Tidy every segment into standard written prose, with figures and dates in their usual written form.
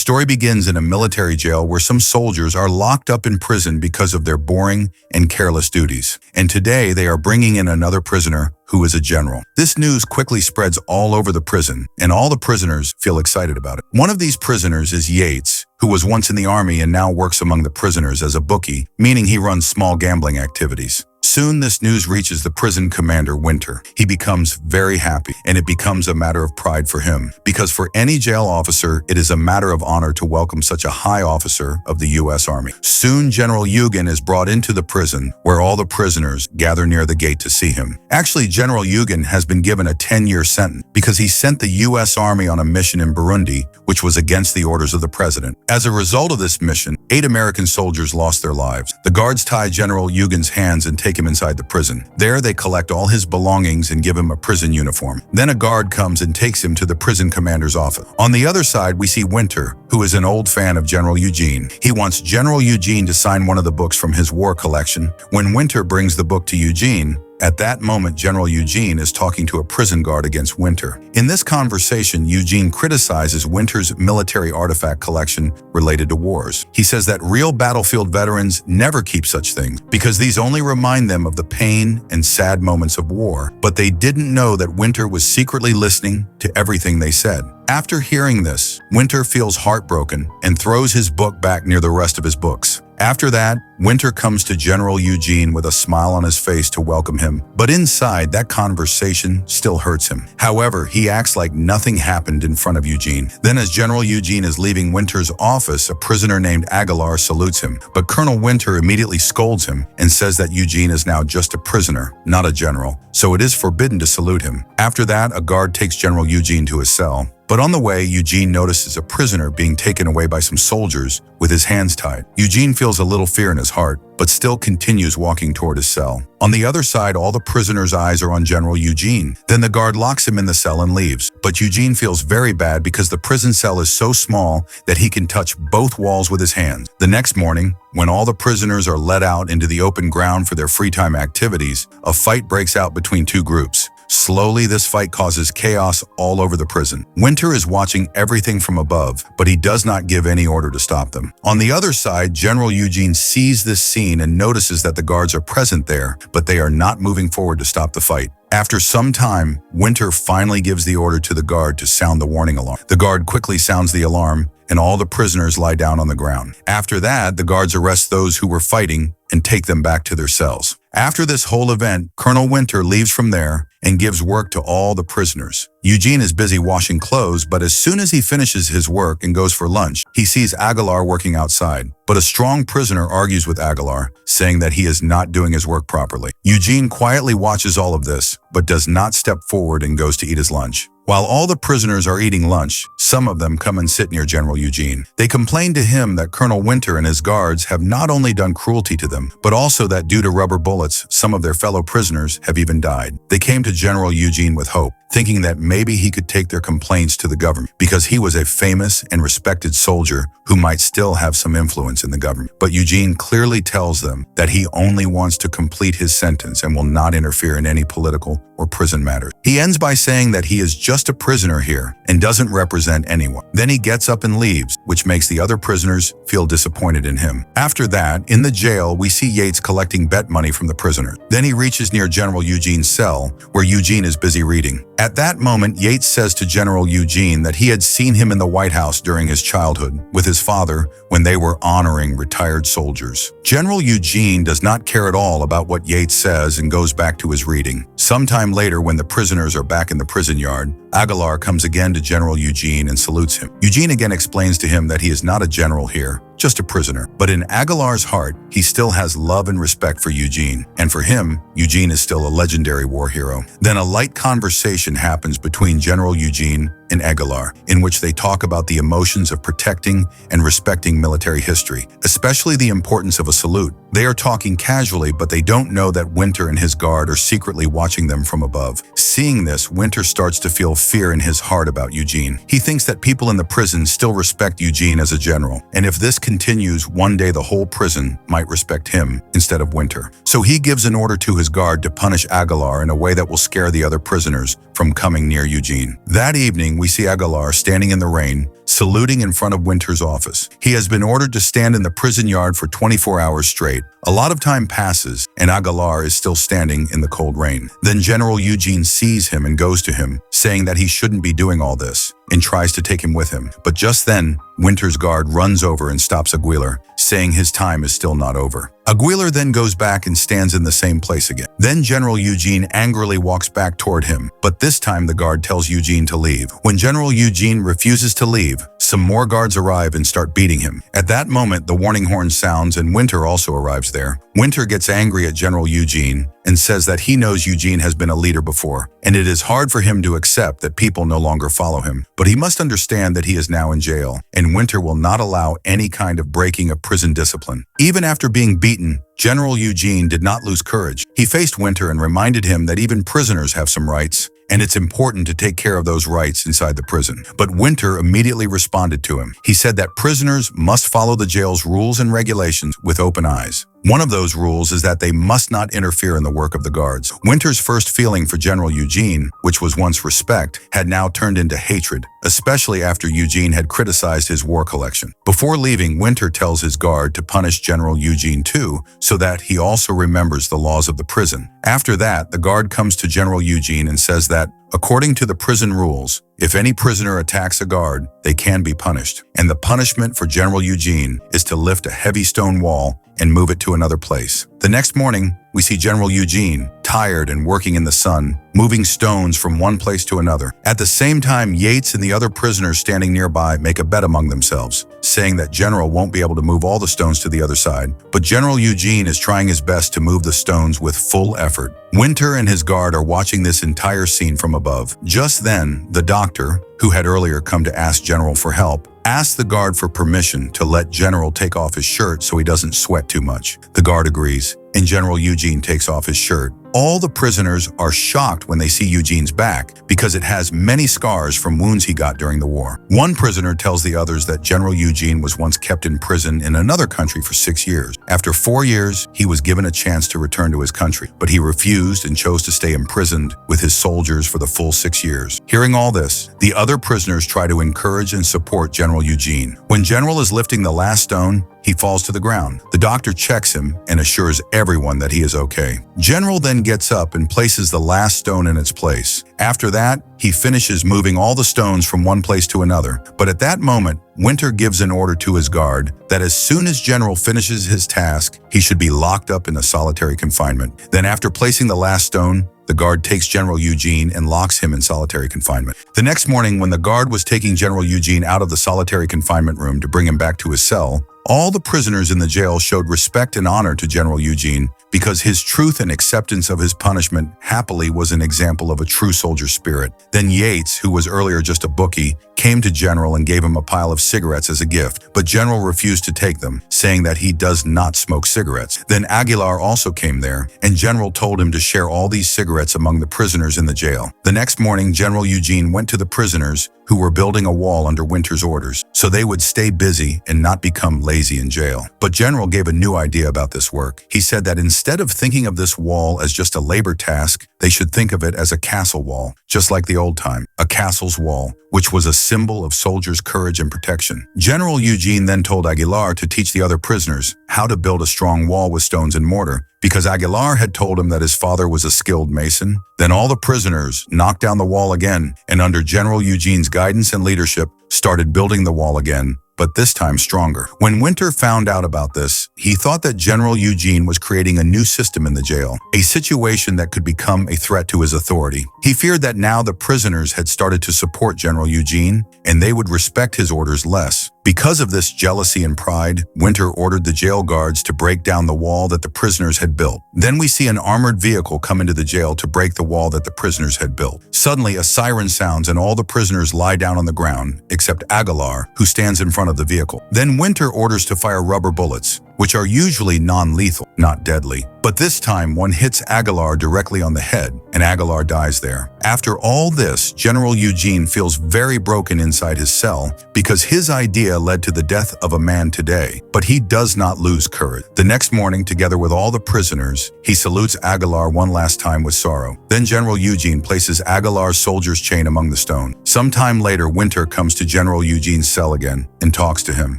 story begins in a military jail where some soldiers are locked up in prison because of their boring and careless duties. And today they are bringing in another prisoner who is a general. This news quickly spreads all over the prison, and all the prisoners feel excited about it. One of these prisoners is Yates, who was once in the army and now works among the prisoners as a bookie, meaning he runs small gambling activities. Soon this news reaches the prison commander, Winter. He becomes very happy, and it becomes a matter of pride for him, because for any jail officer, it is a matter of honor to welcome such a high officer of the U.S. Army. Soon General Eugen is brought into the prison, where all the prisoners gather near the gate to see him. Actually, General Eugen has been given a 10-year sentence because he sent the U.S. Army on a mission in Burundi, which was against the orders of the president. As a result of this mission, 8 American soldiers lost their lives. The guards tie General Eugen's hands and take him inside the prison. There they collect all his belongings and give him a prison uniform. Then a guard comes and takes him to the prison commander's office. On the other side, we see Winter, who is an old fan of General Eugene. He wants General Eugene to sign one of the books from his war collection. When Winter brings the book to Eugene, at that moment, General Eugene is talking to a prison guard against Winter. In this conversation, Eugene criticizes Winter's military artifact collection related to wars. He says that real battlefield veterans never keep such things because these only remind them of the pain and sad moments of war. But they didn't know that Winter was secretly listening to everything they said. After hearing this, Winter feels heartbroken and throws his book back near the rest of his books. After that, Winter comes to General Eugene with a smile on his face to welcome him, but inside, that conversation still hurts him. However, he acts like nothing happened in front of Eugene. Then as General Eugene is leaving Winter's office, a prisoner named Aguilar salutes him, but Colonel Winter immediately scolds him and says that Eugene is now just a prisoner, not a general, so it is forbidden to salute him. After that, a guard takes General Eugene to his cell. But on the way, Eugene notices a prisoner being taken away by some soldiers with his hands tied. Eugene feels a little fear in his heart, but still continues walking toward his cell. On the other side, all the prisoners' eyes are on General Eugene. Then the guard locks him in the cell and leaves. But Eugene feels very bad because the prison cell is so small that he can touch both walls with his hands. The next morning, when all the prisoners are let out into the open ground for their free time activities, a fight breaks out between 2 groups. Slowly, this fight causes chaos all over the prison. Winter is watching everything from above, but he does not give any order to stop them. On the other side, General Eugene sees this scene and notices that the guards are present there, but they are not moving forward to stop the fight. After some time, Winter finally gives the order to the guard to sound the warning alarm. The guard quickly sounds the alarm, and all the prisoners lie down on the ground. After that, the guards arrest those who were fighting and take them back to their cells. After this whole event, Colonel Winter leaves from there and gives work to all the prisoners. Eugene is busy washing clothes, but as soon as he finishes his work and goes for lunch, he sees Aguilar working outside. But a strong prisoner argues with Aguilar, saying that he is not doing his work properly. Eugene quietly watches all of this, but does not step forward and goes to eat his lunch. While all the prisoners are eating lunch, some of them come and sit near General Eugene. They complain to him that Colonel Winter and his guards have not only done cruelty to them, but also that due to rubber bullets, some of their fellow prisoners have even died. They came to General Eugene with hope, thinking that maybe he could take their complaints to the government because he was a famous and respected soldier who might still have some influence in the government. But Eugene clearly tells them that he only wants to complete his sentence and will not interfere in any political or prison matters. He ends by saying that he is just a prisoner here and doesn't represent anyone. Then he gets up and leaves, which makes the other prisoners feel disappointed in him. After that, in the jail, we see Yates collecting bet money from the prisoners. Then he reaches near General Eugene's cell, where Eugene is busy reading. At that moment, Yates says to General Eugene that he had seen him in the White House during his childhood with his father when they were honoring retired soldiers. General Eugene does not care at all about what Yates says and goes back to his reading. Sometime later, when the prisoners are back in the prison yard, Aguilar comes again to General Eugene and salutes him. Eugene again explains to him that he is not a general here, just a prisoner. But in Aguilar's heart, he still has love and respect for Eugene. And for him, Eugene is still a legendary war hero. Then a light conversation happens between General Eugene and Aguilar, in which they talk about the emotions of protecting and respecting military history, especially the importance of a salute. They are talking casually, but they don't know that Winter and his guard are secretly watching them from above. Seeing this, Winter starts to feel fear in his heart about Eugene. He thinks that people in the prison still respect Eugene as a general, and if this continues, one day the whole prison might respect him instead of Winter. So he gives an order to his guard to punish Aguilar in a way that will scare the other prisoners from coming near Eugene. That evening, we see Aguilar standing in the rain, saluting in front of Winter's office. He has been ordered to stand in the prison yard for 24 hours straight. A lot of time passes, and Aguilar is still standing in the cold rain. Then General Eugene sees him and goes to him, saying that he shouldn't be doing all this, and tries to take him with him. But just then, Winter's guard runs over and stops Aguilar, saying his time is still not over. Aguilar then goes back and stands in the same place again. Then General Eugene angrily walks back toward him, but this time the guard tells Eugene to leave. When General Eugene refuses to leave, some more guards arrive and start beating him. At that moment, the warning horn sounds and Winter also arrives there. Winter gets angry at General Eugene and says that he knows Eugene has been a leader before, and it is hard for him to accept that people no longer follow him. But he must understand that he is now in jail, and Winter will not allow any kind of breaking of prison discipline. Even after being beaten, General Eugene did not lose courage. He faced Winter and reminded him that even prisoners have some rights, and it's important to take care of those rights inside the prison. But Winter immediately responded to him. He said that prisoners must follow the jail's rules and regulations with open eyes. One of those rules is that they must not interfere in the work of the guards. Winter's first feeling for General Eugene, which was once respect, had now turned into hatred, especially after Eugene had criticized his war collection. Before leaving, Winter tells his guard to punish General Eugene too, so that he also remembers the laws of the prison. After that, the guard comes to General Eugene and says that, according to the prison rules, if any prisoner attacks a guard, they can be punished. And the punishment for General Eugene is to lift a heavy stone wall and move it to another place. The next morning, we see General Eugene, tired and working in the sun, moving stones from one place to another. At the same time, Yates and the other prisoners standing nearby make a bet among themselves, saying that General won't be able to move all the stones to the other side. But General Eugene is trying his best to move the stones with full effort. Winter and his guard are watching this entire scene from above. Just then, the doctor, who had earlier come to ask General for help, asked the guard for permission to let General take off his shirt so he doesn't sweat too much. The guard agrees, and General Eugene takes off his shirt. All the prisoners are shocked when they see Eugene's back because it has many scars from wounds he got during the war. One prisoner tells the others that General Eugene was once kept in prison in another country for 6 years. After 4 years, he was given a chance to return to his country, but he refused and chose to stay imprisoned with his soldiers for the full 6 years. Hearing all this, the other prisoners try to encourage and support General Eugene. When General is lifting the last stone, he falls to the ground. The doctor checks him and assures everyone that he is okay. General then gets up and places the last stone in its place. After that, he finishes moving all the stones from one place to another. But at that moment, Winter gives an order to his guard that as soon as General finishes his task, he should be locked up in a solitary confinement. Then after placing the last stone, the guard takes General Eugene and locks him in solitary confinement. The next morning, when the guard was taking General Eugene out of the solitary confinement room to bring him back to his cell, all the prisoners in the jail showed respect and honor to General Eugene because his truth and acceptance of his punishment happily was an example of a true soldier spirit. Then Yates, who was earlier just a bookie, came to General and gave him a pile of cigarettes as a gift, but General refused to take them, saying that he does not smoke cigarettes. Then Aguilar also came there, and General told him to share all these cigarettes among the prisoners in the jail. The next morning, General Eugene went to the prisoners who were building a wall under Winter's orders, so they would stay busy and not become lazy in jail. But General gave a new idea about this work. He said that instead of thinking of this wall as just a labor task, they should think of it as a castle wall, just like the old time, a castle's wall, which was a symbol of soldiers' courage and protection. General Eugene then told Aguilar to teach the other prisoners how to build a strong wall with stones and mortar, because Aguilar had told him that his father was a skilled mason. Then all the prisoners knocked down the wall again, and under General Eugene's guidance and leadership, started building the wall again, but this time stronger. When Winter found out about this, he thought that General Eugene was creating a new system in the jail, a situation that could become a threat to his authority. He feared that now the prisoners had started to support General Eugene, and they would respect his orders less. Because of this jealousy and pride, Winter ordered the jail guards to break down the wall that the prisoners had built. Then we see an armored vehicle come into the jail to break the wall that the prisoners had built. Suddenly, a siren sounds and all the prisoners lie down on the ground, except Aguilar, who stands in front of the vehicle. Then Winter orders to fire rubber bullets, which are usually non-lethal, not deadly. But this time, one hits Aguilar directly on the head, and Aguilar dies there. After all this, General Eugene feels very broken inside his cell because his idea led to the death of a man today. But he does not lose courage. The next morning, together with all the prisoners, he salutes Aguilar one last time with sorrow. Then General Eugene places Aguilar's soldier's chain among the stone. Sometime later, Winter comes to General Eugene's cell again and talks to him.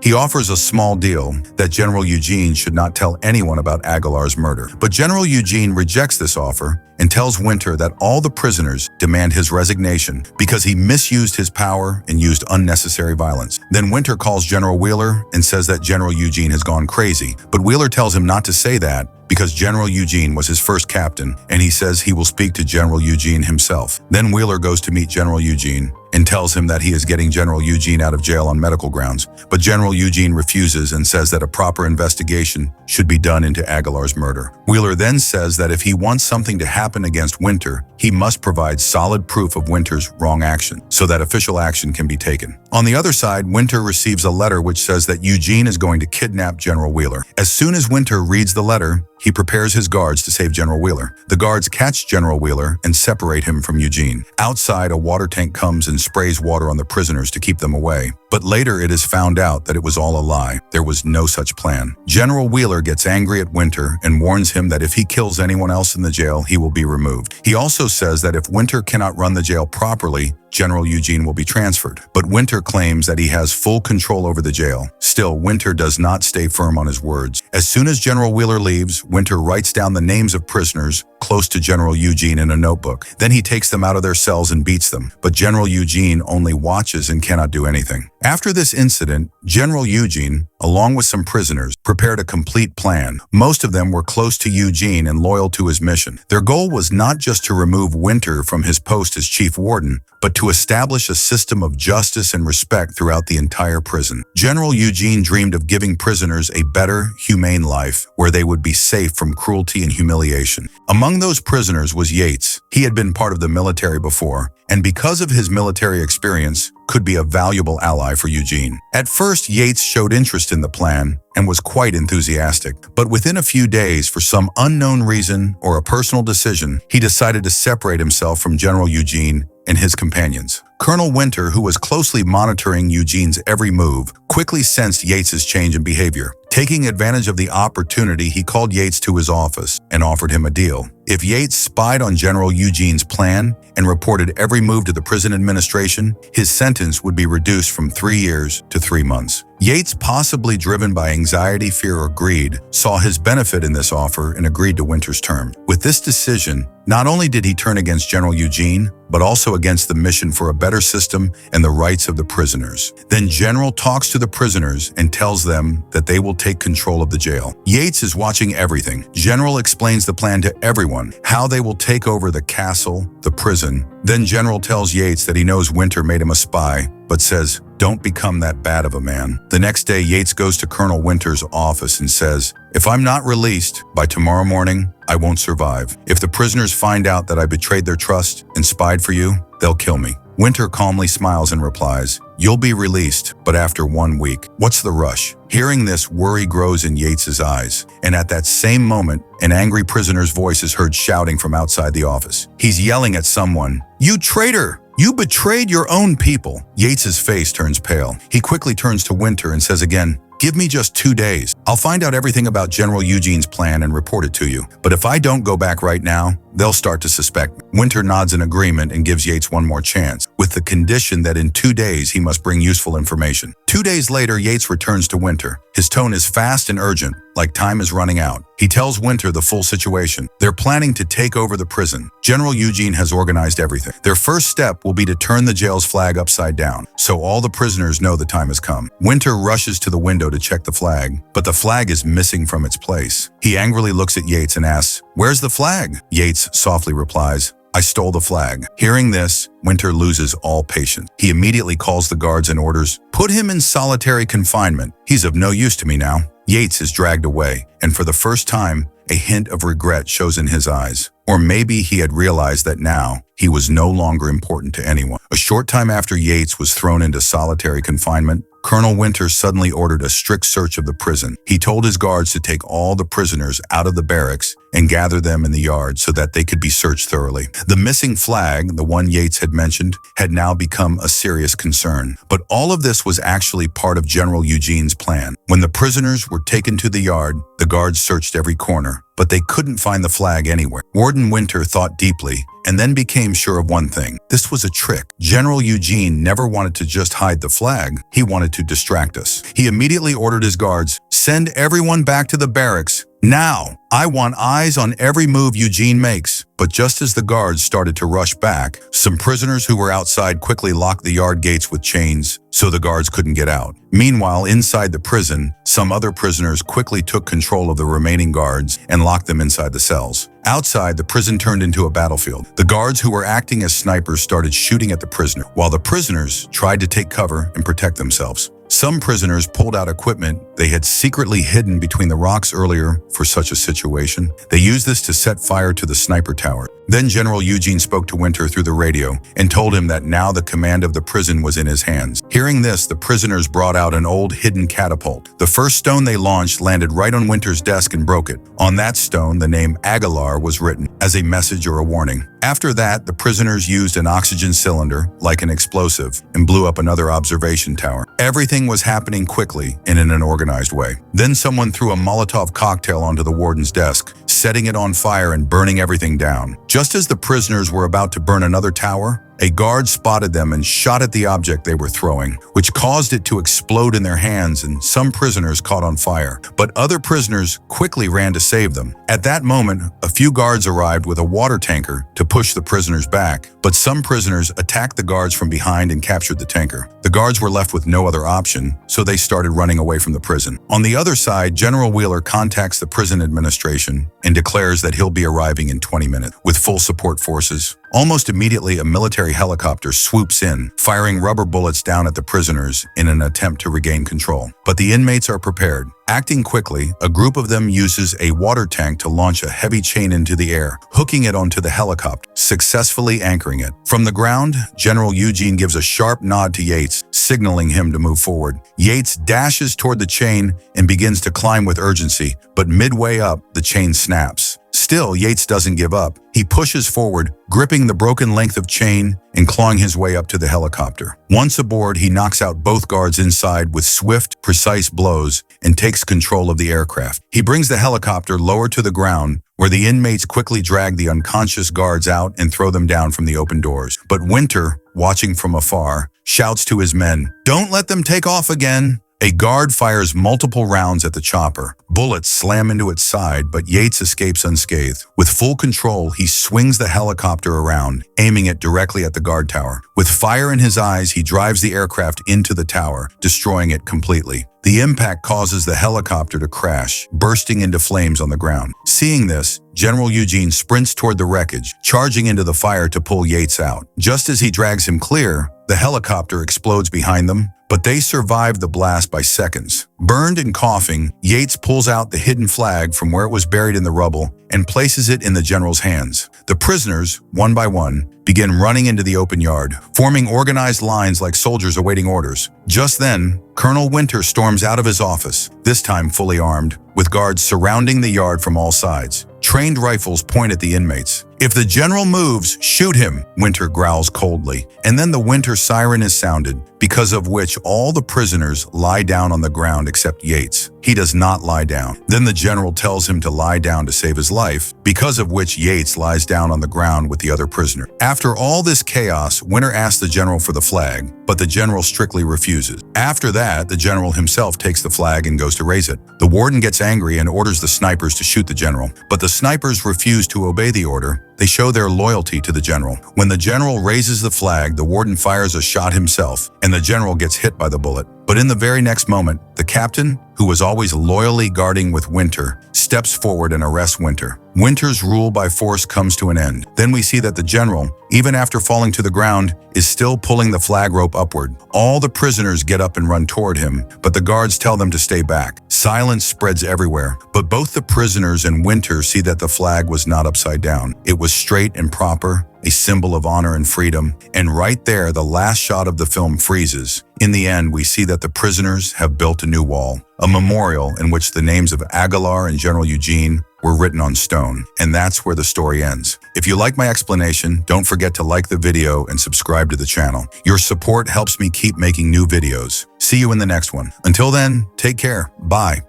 He offers a small deal that General Eugene should not tell anyone about Aguilar's murder. But General Eugene rejects this offer and tells Winter that all the prisoners demand his resignation because he misused his power and used unnecessary violence. Then Winter calls General Wheeler and says that General Eugene has gone crazy, but Wheeler tells him not to say that because General Eugene was his first captain, and he says he will speak to General Eugene himself. Then Wheeler goes to meet General Eugene and tells him that he is getting General Eugene out of jail on medical grounds, but General Eugene refuses and says that a proper investigation should be done into Aguilar's murder. Wheeler then says that if he wants something to happen against Winter, he must provide solid proof of Winter's wrong action so that official action can be taken. On the other side, Winter receives a letter which says that Eugene is going to kidnap General Wheeler. As soon as Winter reads the letter, he prepares his guards to save General Wheeler. The guards catch General Wheeler and separate him from Eugene. Outside, a water tank comes and sprays water on the prisoners to keep them away. But later it is found out that it was all a lie. There was no such plan. General Wheeler gets angry at Winter and warns him that if he kills anyone else in the jail, he will be removed. He also says that if Winter cannot run the jail properly, General Eugene will be transferred. But Winter claims that he has full control over the jail. Still, Winter does not stay firm on his words. As soon as General Wheeler leaves, Winter writes down the names of prisoners close to General Eugene in a notebook. Then he takes them out of their cells and beats them. But General Eugene only watches and cannot do anything. After this incident, General Eugene, along with some prisoners, prepared a complete plan. Most of them were close to Eugene and loyal to his mission. Their goal was not just to remove Winter from his post as chief warden, but to establish a system of justice and respect throughout the entire prison. General Eugene dreamed of giving prisoners a better, humane life where they would be safe from cruelty and humiliation. Among those prisoners was Yates. He had been part of the military before, and because of his military experience, could be a valuable ally for Eugene. At first, Yates showed interest in the plan and was quite enthusiastic, but within a few days, for some unknown reason or a personal decision, he decided to separate himself from General Eugene and his companions. Colonel Winter, who was closely monitoring Eugene's every move, quickly sensed Yates's change in behavior. Taking advantage of the opportunity, he called Yates to his office and offered him a deal. If Yates spied on General Eugene's plan and reported every move to the prison administration, his sentence would be reduced from 3 years to 3 months. Yates, possibly driven by anxiety, fear, or greed, saw his benefit in this offer and agreed to Winter's term. With this decision, not only did he turn against General Eugene, but also against the mission for a better system and the rights of the prisoners. Then General talks to the prisoners and tells them that they will take control of the jail. Yates is watching everything. General explains the plan to everyone, how they will take over the castle, the prison. Then General tells Yates that he knows Winter made him a spy, but says, "Don't become that bad of a man." The next day, Yates goes to Colonel Winter's office and says, "If I'm not released by tomorrow morning, I won't survive. If the prisoners find out that I betrayed their trust and spied for you, they'll kill me." Winter calmly smiles and replies, "You'll be released, but after 1 week. What's the rush?" Hearing this, worry grows in Yates's eyes, and at that same moment, an angry prisoner's voice is heard shouting from outside the office. He's yelling at someone, "You traitor! You betrayed your own people!" Yates's face turns pale. He quickly turns to Winter and says again, "Give me just 2 days. I'll find out everything about General Eugene's plan and report it to you. But if I don't go back right now, they'll start to suspect me." Winter nods in agreement and gives Yates one more chance, with the condition that in 2 days he must bring useful information. 2 days later, Yates returns to Winter. His tone is fast and urgent, like time is running out. He tells Winter the full situation. They're planning to take over the prison. General Eugene has organized everything. Their first step will be to turn the jail's flag upside down, so all the prisoners know the time has come. Winter rushes to the window to check the flag, but the flag is missing from its place. He angrily looks at Yates and asks, "Where's the flag?" Yates softly replies, "I stole the flag." Hearing this, Winter loses all patience. He immediately calls the guards and orders, "Put him in solitary confinement. He's of no use to me now." Yates is dragged away, and for the first time, a hint of regret shows in his eyes. Or maybe he had realized that now he was no longer important to anyone. A short time after Yates was thrown into solitary confinement, Colonel Winter suddenly ordered a strict search of the prison. He told his guards to take all the prisoners out of the barracks and gather them in the yard so that they could be searched thoroughly. The missing flag, the one Yates had mentioned, had now become a serious concern. But all of this was actually part of General Eugene's plan. When the prisoners were taken to the yard, the guards searched every corner, but they couldn't find the flag anywhere. Warden Winter thought deeply and then became sure of one thing. This was a trick. General Eugene never wanted to just hide the flag. He wanted to distract us. He immediately ordered his guards, "Send everyone back to the barracks. Now, I want eyes on every move Eugene makes." But just as the guards started to rush back, some prisoners who were outside quickly locked the yard gates with chains so the guards couldn't get out. Meanwhile, inside the prison, some other prisoners quickly took control of the remaining guards and locked them inside the cells. Outside, the prison turned into a battlefield. The guards who were acting as snipers started shooting at the prisoner, while the prisoners tried to take cover and protect themselves. Some prisoners pulled out equipment they had secretly hidden between the rocks earlier for such a situation. They used this to set fire to the sniper tower. Then General Eugene spoke to Winter through the radio and told him that now the command of the prison was in his hands. Hearing this, the prisoners brought out an old hidden catapult. The first stone they launched landed right on Winter's desk and broke it. On that stone, the name Aguilar was written as a message or a warning. After that, the prisoners used an oxygen cylinder, like an explosive, and blew up another observation tower. Everything was happening quickly and in an organized way. Then someone threw a Molotov cocktail onto the warden's desk, setting it on fire and burning everything down. Just as the prisoners were about to burn another tower, a guard spotted them and shot at the object they were throwing, which caused it to explode in their hands, and some prisoners caught on fire. But other prisoners quickly ran to save them. At that moment, a few guards arrived with a water tanker to push the prisoners back, but some prisoners attacked the guards from behind and captured the tanker. The guards were left with no other option, so they started running away from the prison. On the other side, General Wheeler contacts the prison administration and declares that he'll be arriving in 20 minutes with full support forces. Almost immediately, a military helicopter swoops in, firing rubber bullets down at the prisoners in an attempt to regain control. But the inmates are prepared. Acting quickly, a group of them uses a water tank to launch a heavy chain into the air, hooking it onto the helicopter, successfully anchoring it. From the ground, General Eugene gives a sharp nod to Yates, signaling him to move forward. Yates dashes toward the chain and begins to climb with urgency, but midway up, the chain snaps. Still, Yates doesn't give up. He pushes forward, gripping the broken length of chain and clawing his way up to the helicopter. Once aboard, he knocks out both guards inside with swift, precise blows and takes control of the aircraft. He brings the helicopter lower to the ground, where the inmates quickly drag the unconscious guards out and throw them down from the open doors. But Winter, watching from afar, shouts to his men, "Don't let them take off again." A guard fires multiple rounds at the chopper. Bullets slam into its side, but Yates escapes unscathed. With full control, he swings the helicopter around, aiming it directly at the guard tower. With fire in his eyes, he drives the aircraft into the tower, destroying it completely. The impact causes the helicopter to crash, bursting into flames on the ground. Seeing this, General Eugene sprints toward the wreckage, charging into the fire to pull Yates out. Just as he drags him clear, the helicopter explodes behind them, but they survive the blast by seconds. Burned and coughing, Yates pulls out the hidden flag from where it was buried in the rubble and places it in the general's hands. The prisoners, one by one, begin running into the open yard, forming organized lines like soldiers awaiting orders. Just then, Colonel Winter storms out of his office, this time fully armed, with guards surrounding the yard from all sides. Trained rifles point at the inmates. "If the general moves, shoot him," Winter growls coldly. And then the Winter siren is sounded, because of which all the prisoners lie down on the ground except Yates. He does not lie down. Then the general tells him to lie down to save his life, because of which Yates lies down on the ground with the other prisoner. After all this chaos, Winter asks the general for the flag, but the general strictly refuses. After that, the general himself takes the flag and goes to raise it. The warden gets angry and orders the snipers to shoot the general, but the snipers refuse to obey the order. They show their loyalty to the general. When the general raises the flag, the warden fires a shot himself, and the general gets hit by the bullet. But in the very next moment, the captain, who was always loyally guarding with Winter, steps forward and arrests Winter. Winter's rule by force comes to an end. Then we see that the general, even after falling to the ground, is still pulling the flag rope upward. All the prisoners get up and run toward him, but the guards tell them to stay back. Silence spreads everywhere, but both the prisoners and Winter see that the flag was not upside down. It was straight and proper, a symbol of honor and freedom, and right there, the last shot of the film freezes. In the end, we see that the prisoners have built a new wall, a memorial in which the names of Aguilar and General Eugene were were written on stone, and that's where the story ends. If you like my explanation, don't forget to like the video and subscribe to the channel. Your support helps me keep making new videos. See you in the next one. Until then, take care. Bye.